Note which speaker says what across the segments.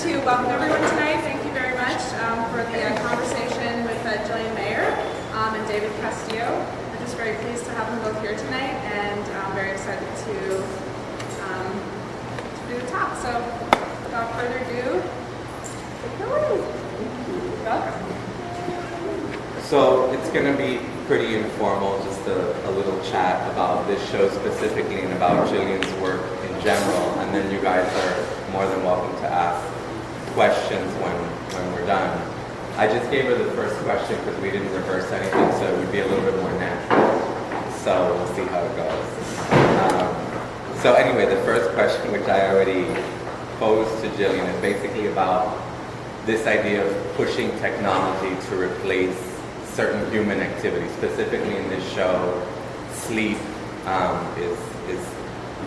Speaker 1: to welcome everyone tonight. Thank you very much for the conversation with Jillian Mayer and David Castillo. We're just very pleased to have them both here tonight, and I'm very excited to do the talk. So, without further ado, welcome.
Speaker 2: So it's going to be pretty informal, just a little chat about this show specifically and about Jillian's work in general, and then you guys are more than welcome to ask questions when we're done. I just gave her the first question because we didn't rehearse anything, so it would be a little bit more natural. So we'll see how it goes. So anyway, the first question, which I already posed to Jillian, is basically about this idea of pushing technology to replace certain human activities. Specifically in this show, sleep is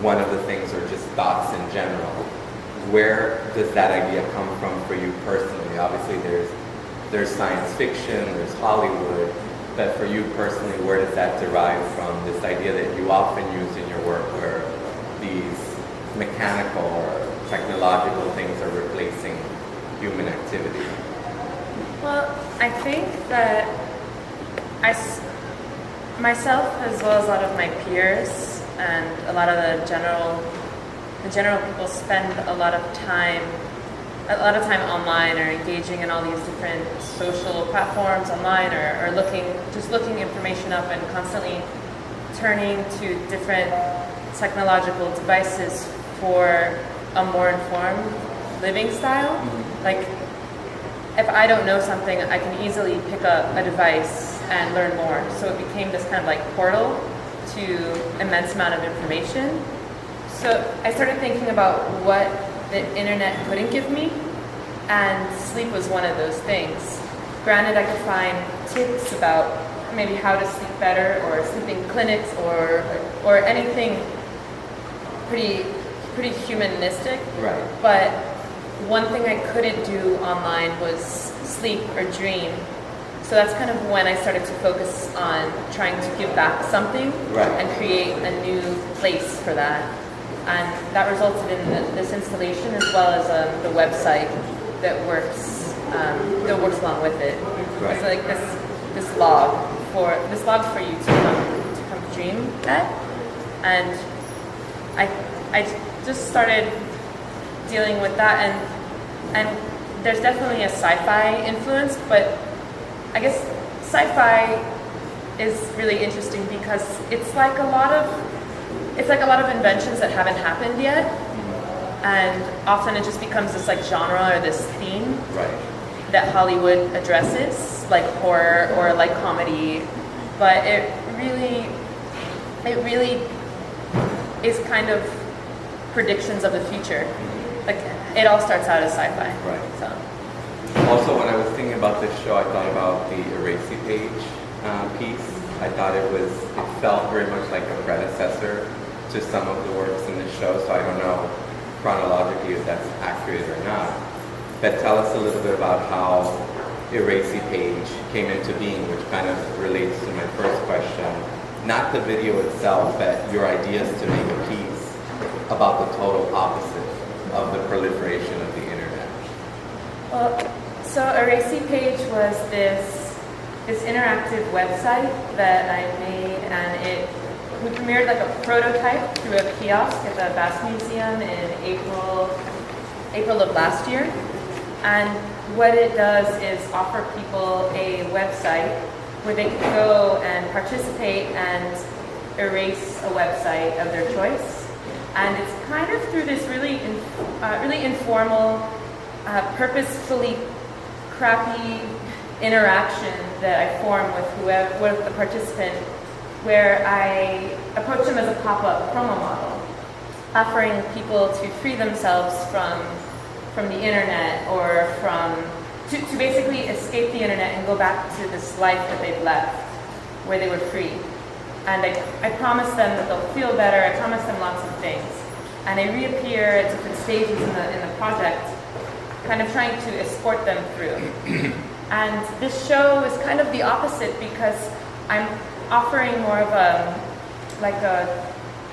Speaker 2: one of the things, or just thoughts in general. Where does that idea come from for you personally? Obviously there's science fiction, there's Hollywood, but for you personally, where does that derive from, this idea that you often use in your work where these mechanical or technological things are replacing human activity?
Speaker 3: Well, I think that myself, as well as a lot of my peers and a lot of the general people, spend a lot of time online, or engaging in all these different social platforms online, or looking information up, and constantly turning to different technological devices for a more informed living style. Like, if I don't know something, I can easily pick up a device and learn more. So it became this kind of like portal to immense amount of information. So I started thinking about what the internet couldn't give me, and sleep was one of those things. Granted, I could find tips about maybe how to sleep better, or sleeping clinics, or anything pretty humanistic.
Speaker 2: Right.
Speaker 3: But one thing I couldn't do online was sleep or dream. So that's kind of when I started to focus on trying to give back something,
Speaker 2: right,
Speaker 3: and create a new place for that. And that resulted in this installation, as well as the website that works along with it.
Speaker 2: Right.
Speaker 3: It's like this log for you to come dream at. And I just started dealing with that, and there's definitely a sci-fi influence, but I guess sci-fi is really interesting because it's like a lot of inventions that haven't happened yet, and often it just becomes this like genre or this theme,
Speaker 2: right,
Speaker 3: that Hollywood addresses, like horror or like comedy, but it really is kind of predictions of the future. Like, it all starts out as sci-fi.
Speaker 2: Right.
Speaker 3: So.
Speaker 2: Also, when I was thinking about this show, I thought about the Precipice piece. I thought it felt very much like a predecessor to some of the works in the show, so I don't know chronologically if that's accurate or not. But tell us a little bit about how Precipice came into being, which kind of relates to my first question. Not the video itself, but your ideas to make a piece about the total opposite of the proliferation of the internet.
Speaker 3: Well, so Precipice was this interactive website that I made, and we premiered like a prototype through a kiosk at the Bass Museum in April of last year. And what it does is offer people a website where they can go and participate and erase a website of their choice. And it's kind of through this really informal, purposefully crappy interaction that I form with the participant, where I approach them as a pop-up promo model, offering people to free themselves from the internet, or to basically escape the internet and go back to this life that they've left, where they were free. And I promise them that they'll feel better. I promise them lots of things. And I reappear at different stages in the project, kind of trying to escort them through. And this show is kind of the opposite, because I'm offering more of a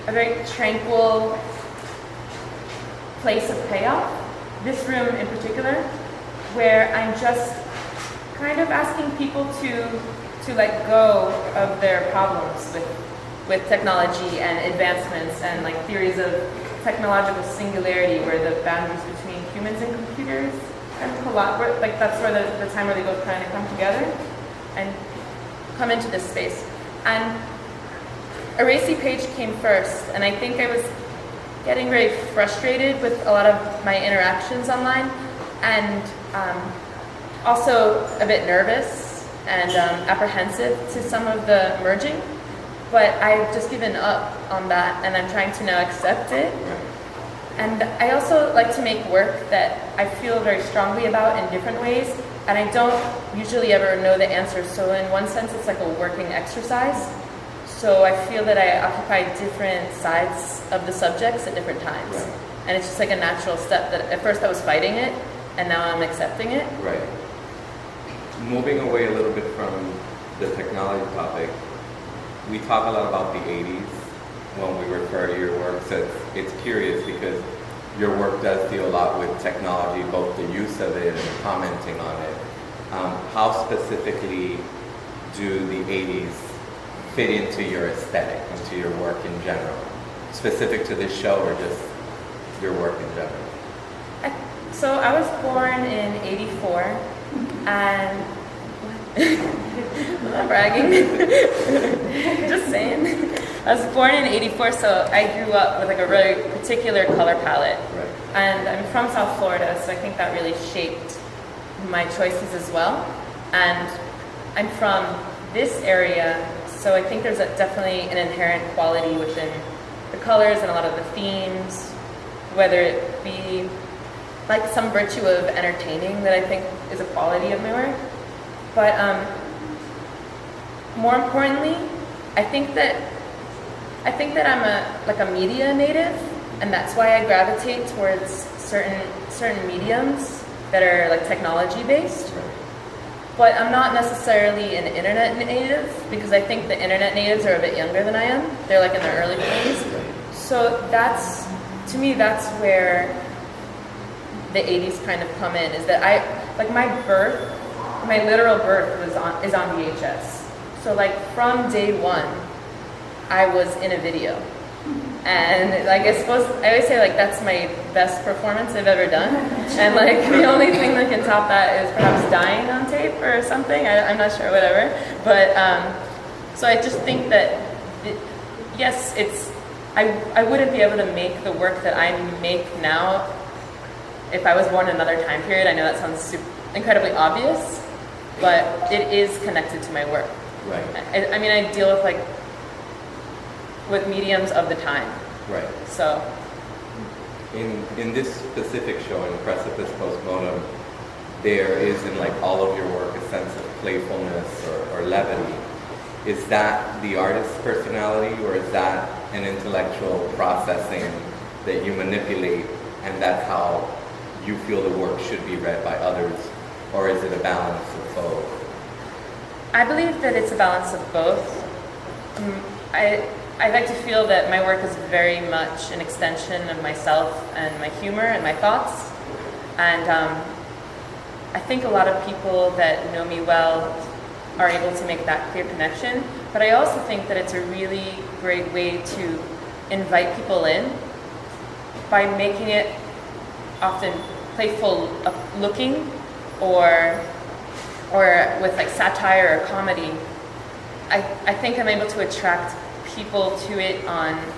Speaker 3: very tranquil place of payoff, this room in particular, where I'm just kind of asking people to let go of their problems with technology and advancements and like theories of technological singularity, where the boundaries between humans and computers and collaborate. Like that's where the time where they both kind of come together and come into this space. And a racy page came first, and I think I was getting very frustrated with a lot of my interactions online, and also a bit nervous and apprehensive to some of the merging. But I've just given up on that, and I'm trying to now accept it. And I also like to make work that I feel very strongly about in different ways, and I don't usually ever know the answer. So in one sense, it's like a working exercise. So I feel that I occupy different sides of the subjects at different times.
Speaker 2: Right.
Speaker 3: And it's just like a natural step that at first I was fighting it, and now I'm accepting it.
Speaker 2: Right. Moving away a little bit from the technology topic, we talk a lot about the 80s when we refer to your work, so it's curious because your work does deal a lot with technology, both the use of it and commenting on it. How specifically do the 80s fit into your aesthetic, into your work in general? Specific to this show or just your work in general?
Speaker 3: So I was born in '84, and I'm not bragging, just saying. I was born in '84, so I grew up with like a really particular color palette.
Speaker 2: Right.
Speaker 3: And I'm from South Florida, so I think that really shaped my choices as well. And I'm from this area, so I think there's definitely an inherent quality within the colors and a lot of the themes, whether it be like some virtue of entertaining that I think is a quality of my work. But more importantly, I think that I'm a media native, and that's why I gravitate towards certain mediums that are like technology based. But I'm not necessarily an internet native, because I think the internet natives are a bit younger than I am. They're like in their early 20s. So to me, that's where the 80s kind of come in, is that my literal birth is on VHS. So like from day one, I was in a video. And like I always say like that's my best performance I've ever done. And like the only thing that can top that is perhaps dying on tape or something. I'm not sure, whatever. But so I just think that yes, I wouldn't be able to make the work that I make now if I was born in another time period. I know that sounds incredibly obvious, but it is connected to my work.
Speaker 2: Right.
Speaker 3: I mean, I deal with mediums of the time.
Speaker 2: Right.
Speaker 3: So
Speaker 2: in this specific show, in Precipice, PostModem, there is in like all of your work a sense of playfulness or levity. Is that the artist's personality, or is that an intellectual processing that you manipulate, and that's how you feel the work should be read by others, or is it a balance of both?
Speaker 3: I believe that it's a balance of both. I like to feel that my work is very much an extension of myself and my humor and my thoughts. And I think a lot of people that know me well are able to make that clear connection. But I also think that it's a really great way to invite people in by making it often playful looking or with like satire or comedy. I think I'm able to attract people to it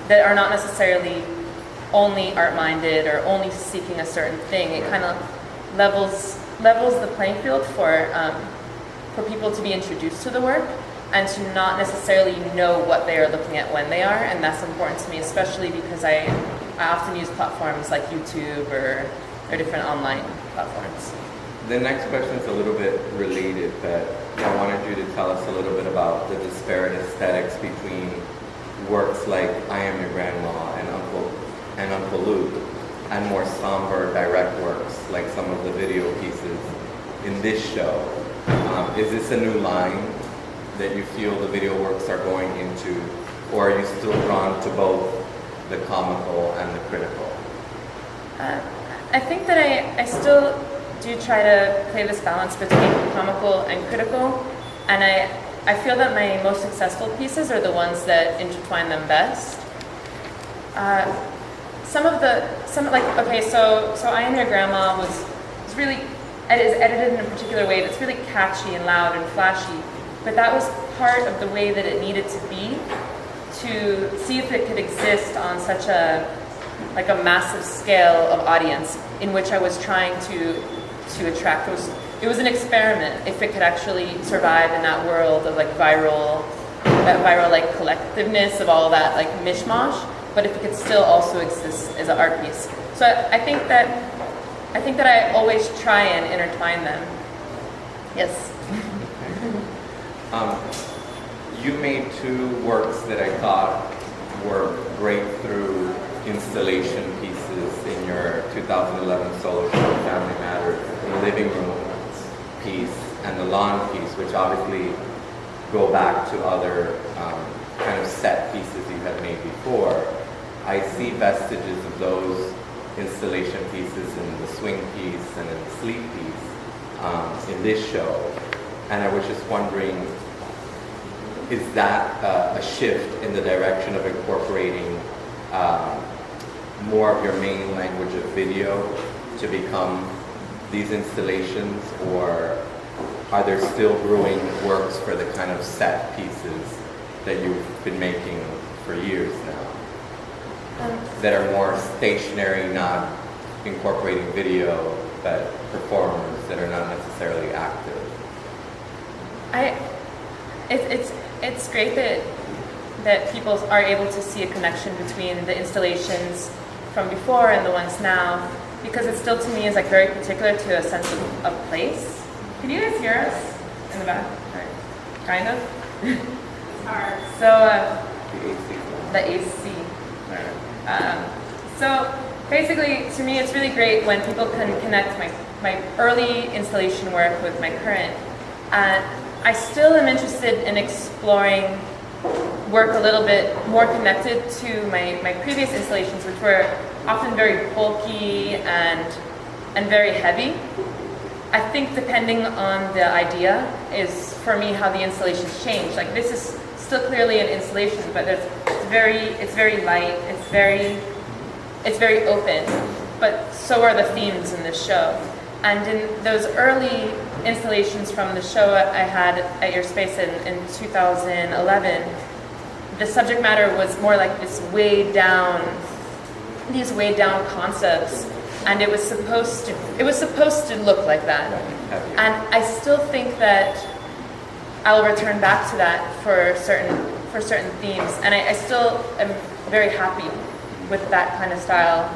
Speaker 3: that are not necessarily only art-minded or only seeking a certain thing. It kind of levels the playing field for people to be introduced to the work and to not necessarily know what they are looking at when they are, and that's important to me, especially because I often use platforms like YouTube or different online platforms.
Speaker 2: The next question is a little bit related, but I wanted you to tell us a little bit about the disparate aesthetics between works like I Am Your Grandma and Uncle Luke, and more somber direct works like some of the video pieces in this show. Is this a new line that you feel the video works are going into, or are you still drawn to both the comical and the critical?
Speaker 3: I think that I still do try to play this balance between comical and critical, and I feel that my most successful pieces are the ones that intertwine them best. So I Am Your Grandma was really, it is edited in a particular way that's really catchy and loud and flashy, but that was part of the way that it needed to be to see if it could exist on such a massive scale of audience in which I was trying to attract. It was an experiment if it could actually survive in that world of viral like collectiveness of all that mishmash, but if it could still also exist as an art piece. So I think that I always try and intertwine them. Yes.
Speaker 2: You made two works that I thought were breakthrough installation pieces in your 2011 solo show, Family Matters, the living room piece and the lawn piece, which obviously go back to other kind of set pieces you had made before. I see vestiges of those installation pieces in the swing piece and in the sleep piece in this show. And I was just wondering, is that a shift in the direction of incorporating more of your main language of video to become these installations, or are there still brewing works for the kind of set pieces that you've been making for years now that are more stationary, not incorporating video, but performers that are not necessarily active?
Speaker 3: It's great that people are able to see a connection between the installations from before and the ones now, because it still to me is very particular to a sense of place. Can you guys hear us in the back? Right. Kind of.
Speaker 1: It's hard.
Speaker 3: So the AC. So basically, to me, it's really great when people can connect my early installation work with my current. I still am interested in exploring work a little bit more connected to my previous installations, which were often very bulky and very heavy. I think depending on the idea is, for me, how the installations change. This is still clearly an installation, but it's very light, it's very open, but so are the themes in this show. And in those early installations from the show I had at your space in 2011, the subject matter was more like these weighed down concepts, and it was supposed to look like that. And I still think that I'll return back to that for certain themes, and I still am very happy with that kind of style.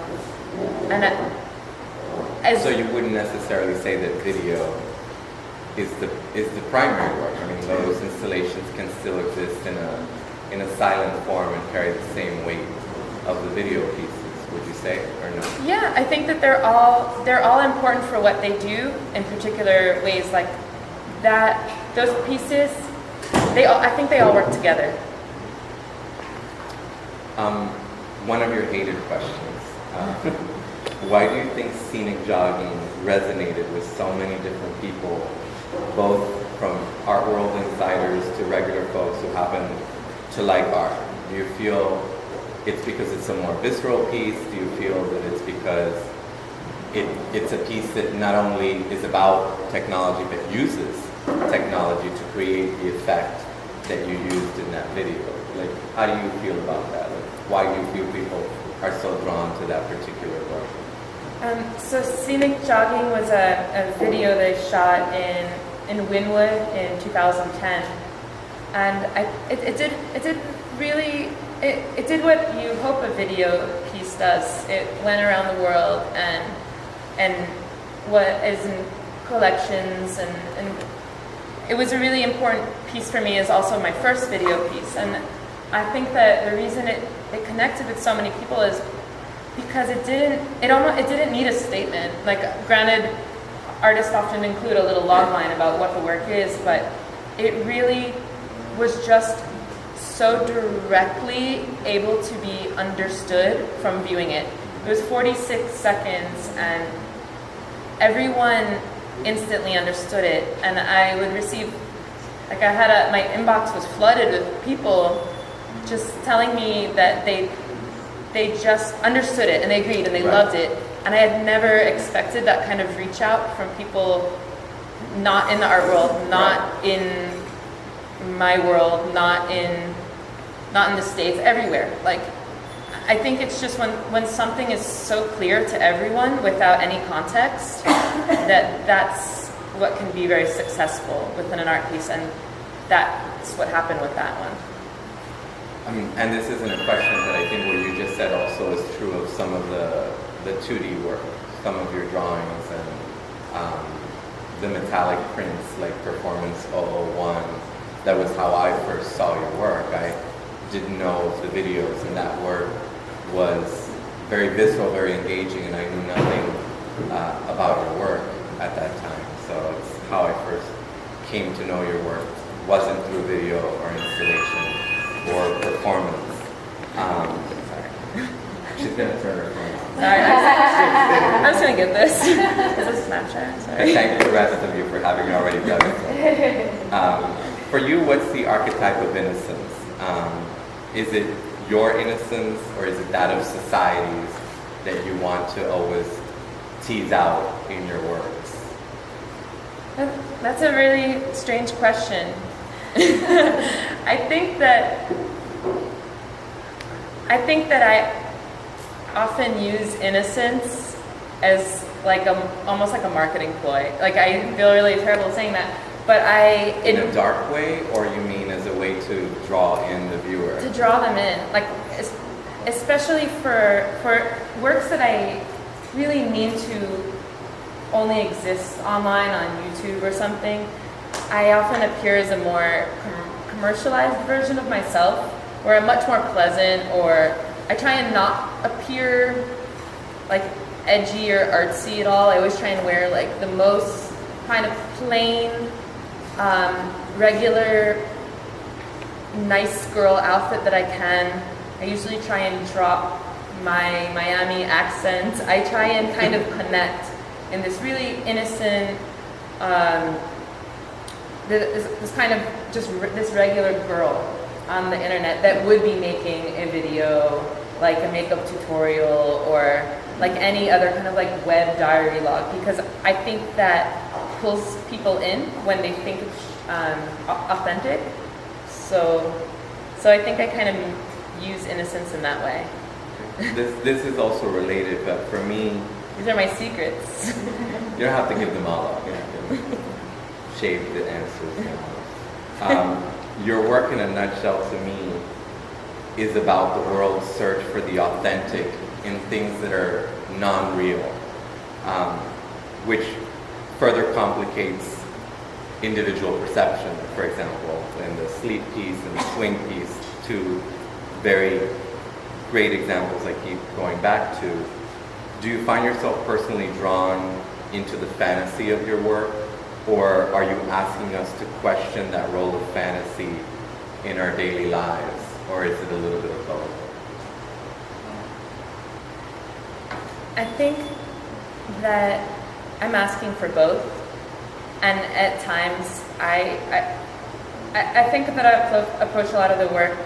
Speaker 3: And
Speaker 2: so you wouldn't necessarily say that video is the primary work. I mean, those installations can still exist in a silent form and carry the same weight of the video pieces. Would you say, or no?
Speaker 3: Yeah, I think that they're all important for what they do in particular ways. Like that, those pieces, I think they all work together.
Speaker 2: One of your hated questions. Why do you think scenic jogging resonated with so many different people, both from art world insiders to regular folks who happen to like art? Do you feel it's because it's a more visceral piece? Do you feel that it's because it's a piece that not only is about technology but uses technology to create the effect that you used in that video? How do you feel about that? Why do you feel people are so drawn to that particular work?
Speaker 3: So Scenic Jogging was a video that I shot in Wynwood in 2010, and it did what you hope a video piece does. It went around the world and what is in collections, and it was a really important piece for me. Is also my first video piece, and I think that the reason it connected with so many people is because it didn't need a statement. Granted, artists often include a little log line about what the work is, but it really was just so directly able to be understood from viewing it. It was 46 seconds, and everyone instantly understood it. And I would receive, like my inbox was flooded with people just telling me that they just understood it and they agreed and they loved it. And I had never expected that kind of reach out from people not in the art world, not in my world, not in the States, everywhere. Like, I think it's just when something is so clear to everyone without any context, that's what can be very successful within an art piece, and that's what happened with that one.
Speaker 2: And this isn't a question, but I think what you just said also is true of some of the 2D work, some of your drawings and the metallic prints like Performance 001. That was how I first saw your work. I didn't know the videos, and that work was very visceral, very engaging, and I knew nothing about your work at that time. So it's how I first came to know your work. It wasn't through video or installation or performance. Sorry. She's gonna turn her phone on.
Speaker 3: Sorry, I was gonna get this. Is this Snapchat? Sorry.
Speaker 2: I thank the rest of you for having already done it. For you, what's the archetype of innocence? Is it your innocence, or is it that of society's that you want to always tease out in your works?
Speaker 3: That's a really strange question. I think that I often use innocence as like almost like a marketing ploy. Like, I feel really terrible saying that, but
Speaker 2: in a dark way, or you mean as a way to draw in the viewer?
Speaker 3: To draw them in, like especially for works that I really mean to only exist online on YouTube or something. I often appear as a more commercialized version of myself, where I'm much more pleasant, or I try and not appear like edgy or artsy at all. I always try and wear like the most kind of plain, regular, nice girl outfit that I can. I usually try and drop my Miami accent. I try and kind of connect in this really innocent, this kind of just this regular girl on the internet that would be making a video, like a makeup tutorial, or like any other kind of like web diary log, because I think that pulls people in when they think it's authentic. So I think I kind of use innocence in that way.
Speaker 2: This is also related, but for me,
Speaker 3: these are my secrets.
Speaker 2: You don't have to give them all up. You have to shave the answers. Your work, in a nutshell, to me, is about the world's search for the authentic in things that are non-real, which further complicates individual perception. For example, in the sleep piece and the swing piece, two very great examples I keep going back to. Do you find yourself personally drawn into the fantasy of your work, or are you asking us to question that role of fantasy in our daily lives, or is it a little bit of both?
Speaker 3: I think that I'm asking for both, and at times I think that I approach a lot of the work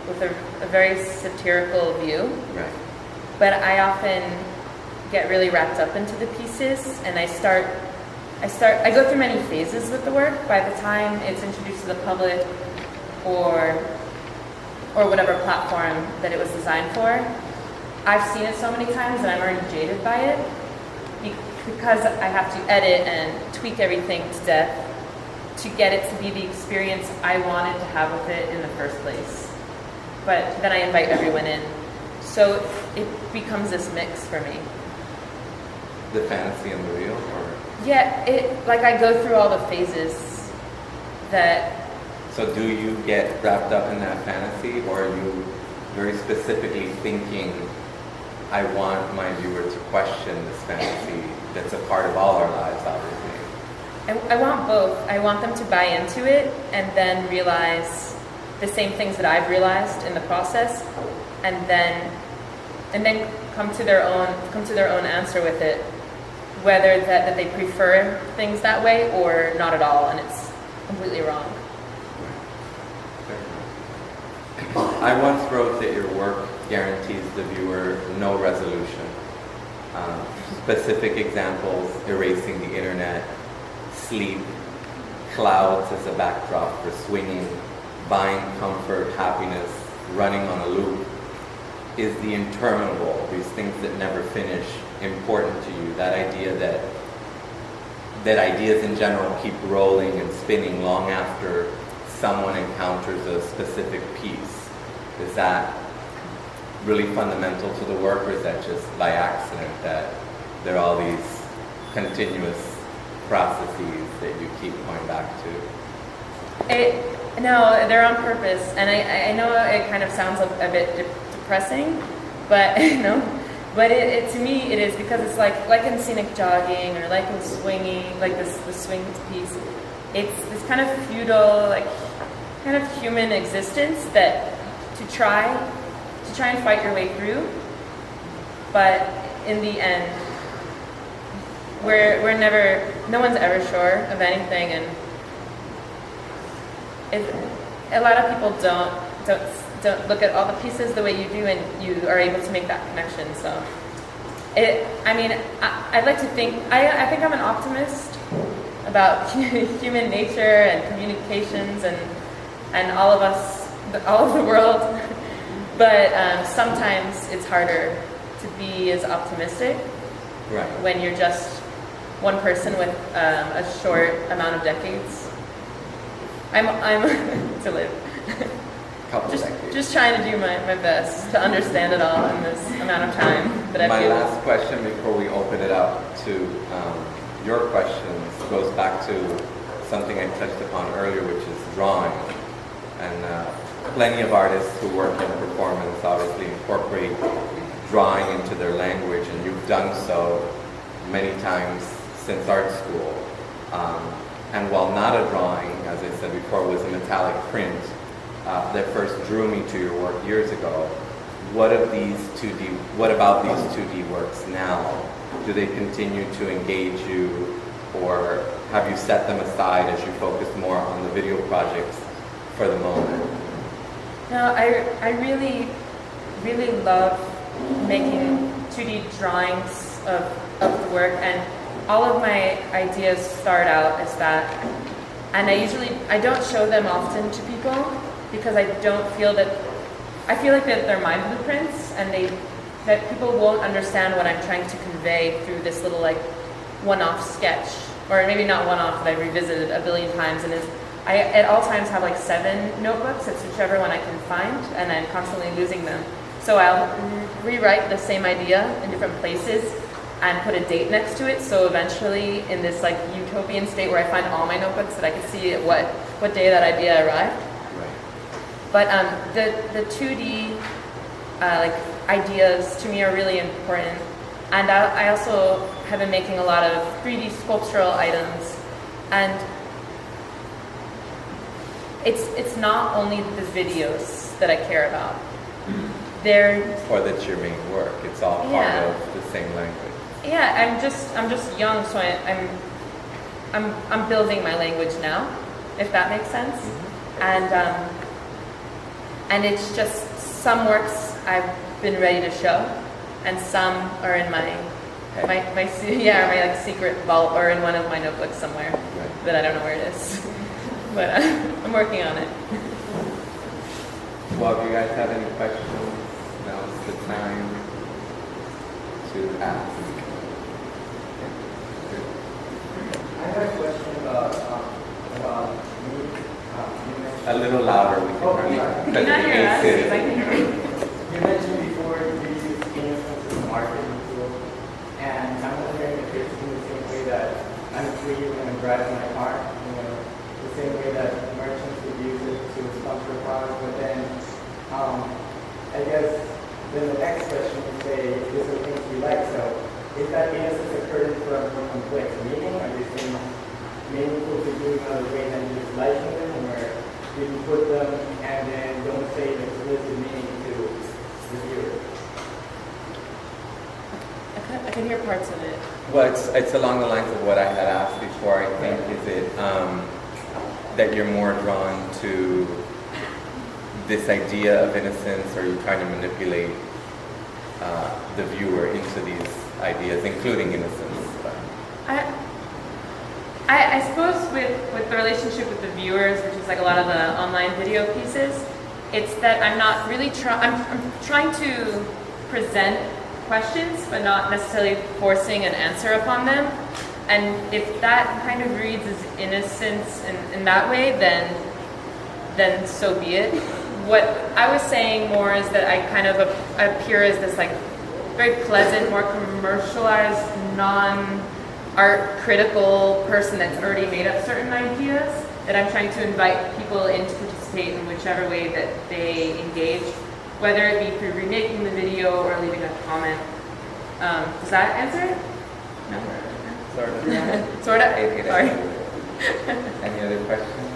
Speaker 3: with a very satirical view,
Speaker 2: Right.
Speaker 3: but I often get really wrapped up into the pieces, and I go through many phases with the work. By the time it's introduced to the public, or whatever platform that it was designed for, I've seen it so many times that I'm already jaded by it, because I have to edit and tweak everything to death to get it to be the experience I wanted to have with it in the first place. But then I invite everyone in, so it becomes this mix for me.
Speaker 2: The fantasy and the real, or?
Speaker 3: Yeah, I go through all the phases that.
Speaker 2: So do you get wrapped up in that fantasy, or are you very specifically thinking, I want my viewer to question this fantasy that's a part of all our lives, obviously?
Speaker 3: I want both. I want them to buy into it and then realize the same things that I've realized in the process, and then and then come to their own answer with it, whether that they prefer things that way or not at all, and it's completely wrong.
Speaker 2: I once wrote that your work guarantees the viewer no resolution. Specific examples: erasing the internet, sleep, clouds as a backdrop for swinging, buying comfort, happiness, running on a loop. Is the interminable, these things that never finish, important to you? That idea that ideas in general keep rolling and spinning long after someone encounters a specific piece. Is that really fundamental to the work, or is that just by accident that there are all these continuous processes that you keep going back to?
Speaker 3: No, they're on purpose, and I know it kind of sounds a bit depressing, but but it to me it is, because it's like in scenic jogging or like in swinging, like the swing piece. It's this kind of feudal, like kind of human existence that to try and fight your way through, but in the end, no one's ever sure of anything, and a lot of people don't look at all the pieces the way you do, and you are able to make that connection. So, I'd like to think, I think I'm an optimist about human nature and communications and all of us, all of the world. But sometimes it's harder to be as optimistic,
Speaker 2: right,
Speaker 3: when you're just one person with a short amount of decades. I'm to live. Just trying to do my best to understand it all in this amount of time. But
Speaker 2: my last question before we open it up to your questions goes back to something I touched upon earlier, which is drawing. And plenty of artists who work in performance obviously incorporate drawing into their language, and you've done so many times since art school. And while not a drawing, as I said before, was a metallic print that first drew me to your work years ago. What about these 2D works now? Do they continue to engage you, or have you set them aside as you focus more on the video projects for the moment?
Speaker 3: No, I really, really love making 2D drawings of the work, and all of my ideas start out as that. And I don't show them often to people, because I feel like that they're my blueprints, and that people won't understand what I'm trying to convey through this little like one-off sketch, or maybe not one-off, that I revisited a billion times. And I at all times have like 7 notebooks. It's whichever one I can find, and I'm constantly losing them. So I'll rewrite the same idea in different places and put a date next to it. So eventually, in this like utopian state where I find all my notebooks, that I can see what day that idea arrived. But the 2D like ideas to me are really important, and I also have been making a lot of 3D sculptural items, and it's not only the videos that I care about.
Speaker 2: Or that's your main work. It's all part of the same language.
Speaker 3: Yeah, I'm just young, so I'm building my language now, if that makes sense.
Speaker 2: Mm-hmm.
Speaker 3: And it's just some works I've been ready to show, and some are in my like secret vault, or in one of my notebooks somewhere, that I don't know where it is. But I'm working on it.
Speaker 2: Well, if you guys have any questions, now's the time to ask.
Speaker 4: I have a question about
Speaker 2: A little louder, we can hardly.
Speaker 3: Can you not hear us? Because I can hear you.
Speaker 4: You mentioned before you use innocence as a marketing tool, and I'm wondering if it's in the same way that I'm free when I'm driving my car, the same way that merchants would use it to sponsor products. But then, I guess then the next question would say, these are things we like. So, is that innocence occurring for a more complex meaning? Are these things meaningful to you in another way than just liking them, or you can put them and then don't say the explicit meaning to the viewer?
Speaker 3: can hear parts of it.
Speaker 2: Well, it's along the lines of what I had asked before. I think is it that you're more drawn to this idea of innocence, or you're trying to manipulate the viewer into these ideas, including innocence?
Speaker 3: I suppose with the relationship with the viewers, which is like a lot of the online video pieces, it's that I'm not really I'm trying to present questions, but not necessarily forcing an answer upon them. And if that kind of reads as innocence in that way, then so be it. What I was saying more is that I kind of appear as this like very pleasant, more commercialized, non-art critical person that's already made up certain ideas, that I'm trying to invite people in to participate in whichever way that they engage, whether it be through remaking the video or leaving a comment. Does that answer it? No?
Speaker 2: Sort of.
Speaker 3: Sort of?
Speaker 2: It
Speaker 3: Sorry.
Speaker 2: Any other questions?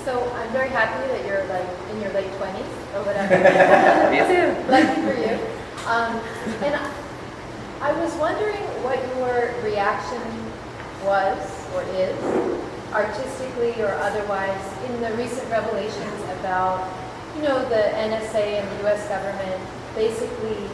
Speaker 5: So I'm very happy that you're like in your late 20s or whatever.
Speaker 3: Me too.
Speaker 5: Lucky for you. And I was wondering what your reaction was or is, artistically or otherwise, in the recent revelations about, the NSA and the U.S. government basically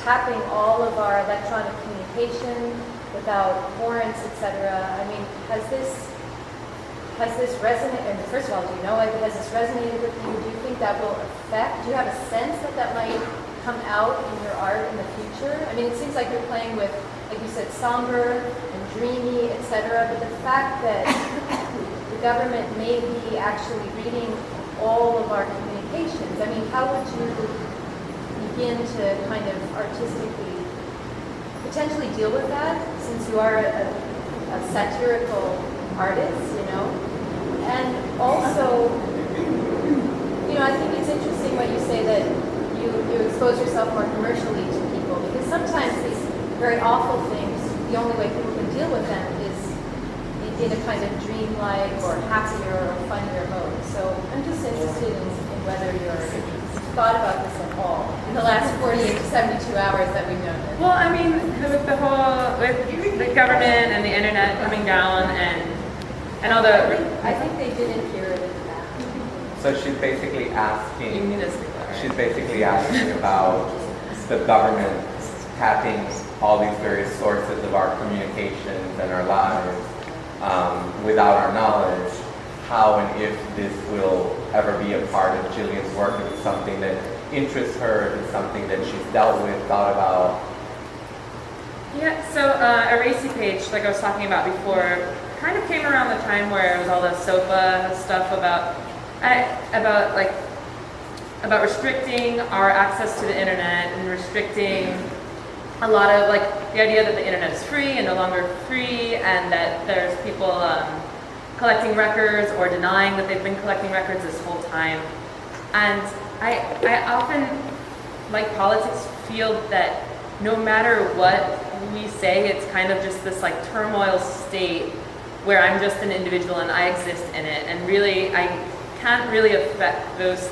Speaker 5: tapping all of our electronic communication without warrants, etc. I mean, has this resonated? And first of all, do you know it? Has this resonated with you? Do you think that will affect? Do you have a sense that might come out in your art in the future? I mean, it seems like you're playing with, like you said, somber and dreamy, etc. But the fact that the government may be actually reading all of our communications, I mean, how would you begin to kind of artistically potentially deal with that, since you are a satirical artist, And also, I think it's interesting what you say that you expose yourself more commercially to people, because sometimes these very awful things, the only way people can deal with them is in a kind of dreamlike or happier or funnier mode. So I'm just interested in whether you've thought about this at all in the last 48 to 72 hours that we've known it.
Speaker 3: Well, I mean, with the government and the internet coming down and all the...
Speaker 5: I think they didn't hear it in that.
Speaker 2: So she's basically asking about the government tapping all these various sources of our communications and our lives without our knowledge. How and if this will ever be a part of Jillian's work, if it's something that interests her, if it's something that she's dealt with, thought about.
Speaker 3: Yeah, so a racy page, like I was talking about before, kind of came around the time where it was all the SOPA stuff about restricting our access to the internet and restricting a lot of the idea that the internet is free and no longer free, and that there's people collecting records or denying that they've been collecting records this whole time. And I often, like politics, feel that no matter what we say, it's kind of just this turmoil state where I'm just an individual and I exist in it, and really I can't really affect those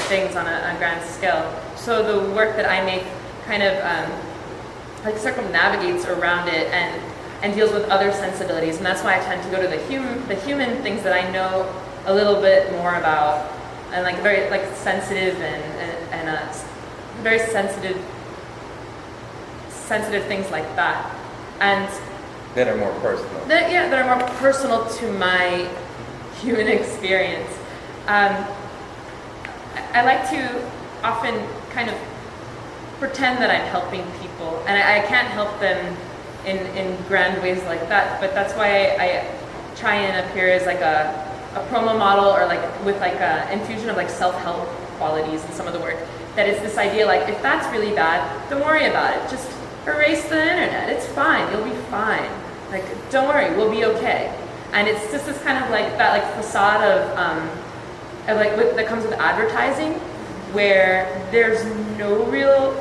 Speaker 3: things on a grand scale. So the work that I make kind of circumnavigates around it and deals with other sensibilities, and that's why I tend to go to the human things that I know a little bit more about, and very sensitive and very sensitive things like that, and
Speaker 2: that are more personal.
Speaker 3: That are more personal to my human experience. I like to often kind of pretend that I'm helping people, and I can't help them in grand ways like that, but that's why I try and appear as a promo model, or with a infusion of self-help qualities in some of the work. That is this idea if that's really bad, don't worry about it. Just erase the internet. It's fine. You'll be fine. Don't worry. We'll be okay. And it's just this kind of that facade of that comes with advertising, where there's no real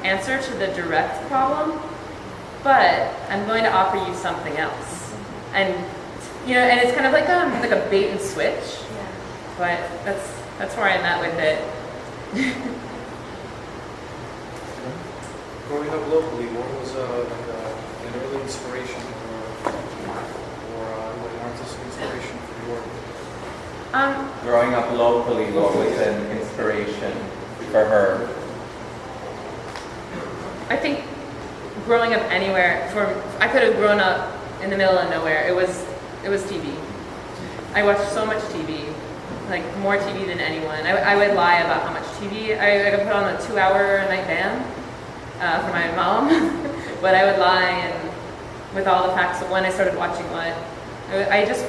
Speaker 3: answer to the direct problem, but I'm going to offer you something else. And and it's kind of like a bait and switch.
Speaker 5: Yeah.
Speaker 3: But that's where I'm at with it.
Speaker 6: Growing up locally, what was an early inspiration or an artistic inspiration for your work?
Speaker 2: Growing up locally, what was an inspiration for her?
Speaker 3: I think growing up anywhere, I could have grown up in the middle of nowhere. It was TV. I watched so much TV, like more TV than anyone. I would lie about how much TV. I could put on a 2-hour night band for my mom, but I would lie and with all the facts of when I started watching what. I just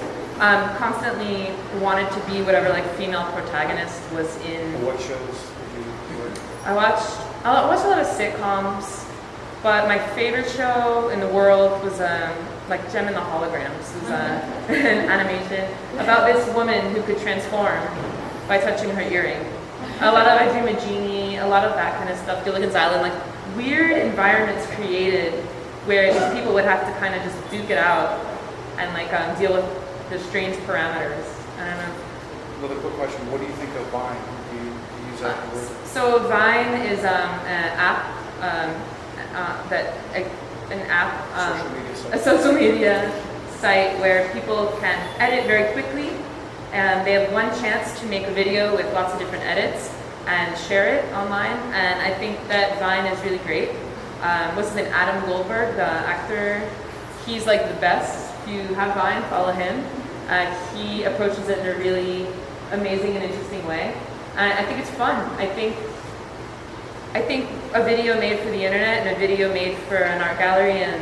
Speaker 3: constantly wanted to be whatever like female protagonist was in.
Speaker 6: What shows did you work?
Speaker 3: I watched a lot of sitcoms, but my favorite show in the world was like Gem and the Holograms. It was an animation about this woman who could transform by touching her earring. A lot of I Dream a Genie, a lot of that kind of stuff. Gilligan's Island, like weird environments created where these people would have to kind of just duke it out and like deal with the strange parameters. I don't know.
Speaker 6: Another quick question. What do you think of Vine? Do you use that word?
Speaker 3: So Vine is an app
Speaker 6: Social media site.
Speaker 3: a social media site where people can edit very quickly, and they have one chance to make a video with lots of different edits and share it online. And I think that Vine is really great. What's his name? Adam Goldberg, the actor. He's like the best. If you have Vine, follow him. He approaches it in a really amazing and interesting way. I think it's fun. I think a video made for the internet and a video made for an art gallery and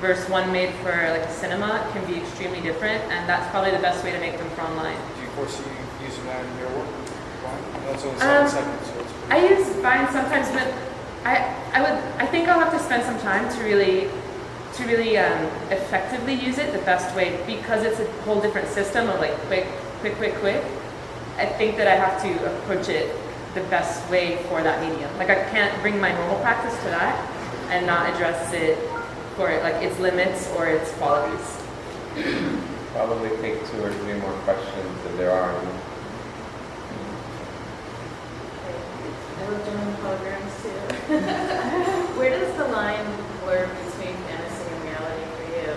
Speaker 3: versus one made for like a cinema can be extremely different, and that's probably the best way to make them for online.
Speaker 6: Do you foresee using that in your work? Vine? That's only 7 seconds, so it's
Speaker 3: I use Vine sometimes, but I think I'll have to spend some time to really effectively use it the best way, because it's a whole different system of like quick. I think that I have to approach it the best way for that medium. Like I can't bring my normal practice to that and not address it for like its limits or its qualities.
Speaker 2: Probably take 2 or 3 more questions if there are any.
Speaker 7: I love doing holograms too. Where does the line blur between fantasy and reality for you?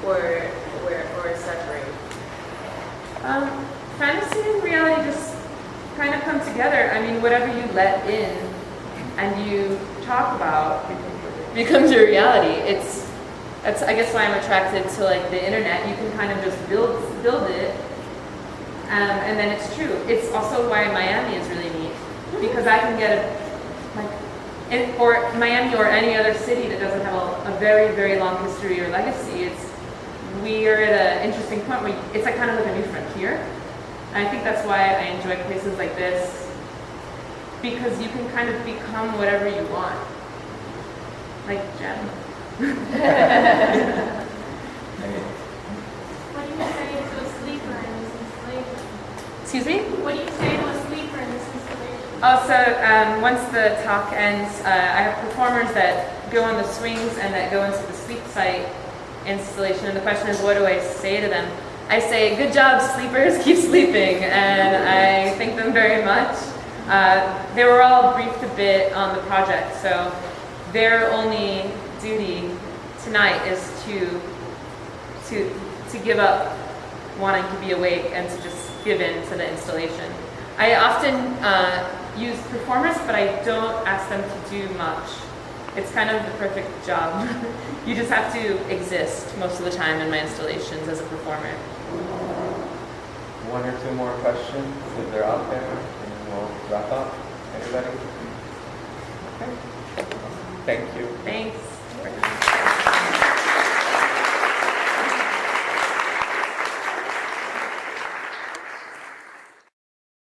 Speaker 7: Or separate?
Speaker 3: Fantasy and reality just kind of come together. I mean, whatever you let in and you talk about becomes your reality. That's I guess why I'm attracted to like the internet. You can kind of just build it, and then it's true. It's also why Miami is really neat, because I can get or Miami or any other city that doesn't have a very, very long history or legacy. We are at an interesting point where it's like kind of like a new frontier. And I think that's why I enjoy places like this, because you can kind of become whatever you want. Like Jen.
Speaker 7: What do you say to a sleeper in this installation?
Speaker 3: Excuse me?
Speaker 7: What do you say to a sleeper in this installation?
Speaker 3: Also, once the talk ends, I have performers that go on the swings and that go into the sleep site installation. And the question is, what do I say to them? I say, good job, sleepers, keep sleeping. And I thank them very much. They were all briefed a bit on the project, so their only duty tonight is to give up wanting to be awake and to just give in to the installation. I often use performers, but I don't ask them to do much. It's kind of the perfect job. You just have to exist most of the time in my installations as a performer.
Speaker 2: 1 or 2 more questions if they're out there, and then we'll wrap up. Anybody? Okay. Thank you.
Speaker 3: Thanks.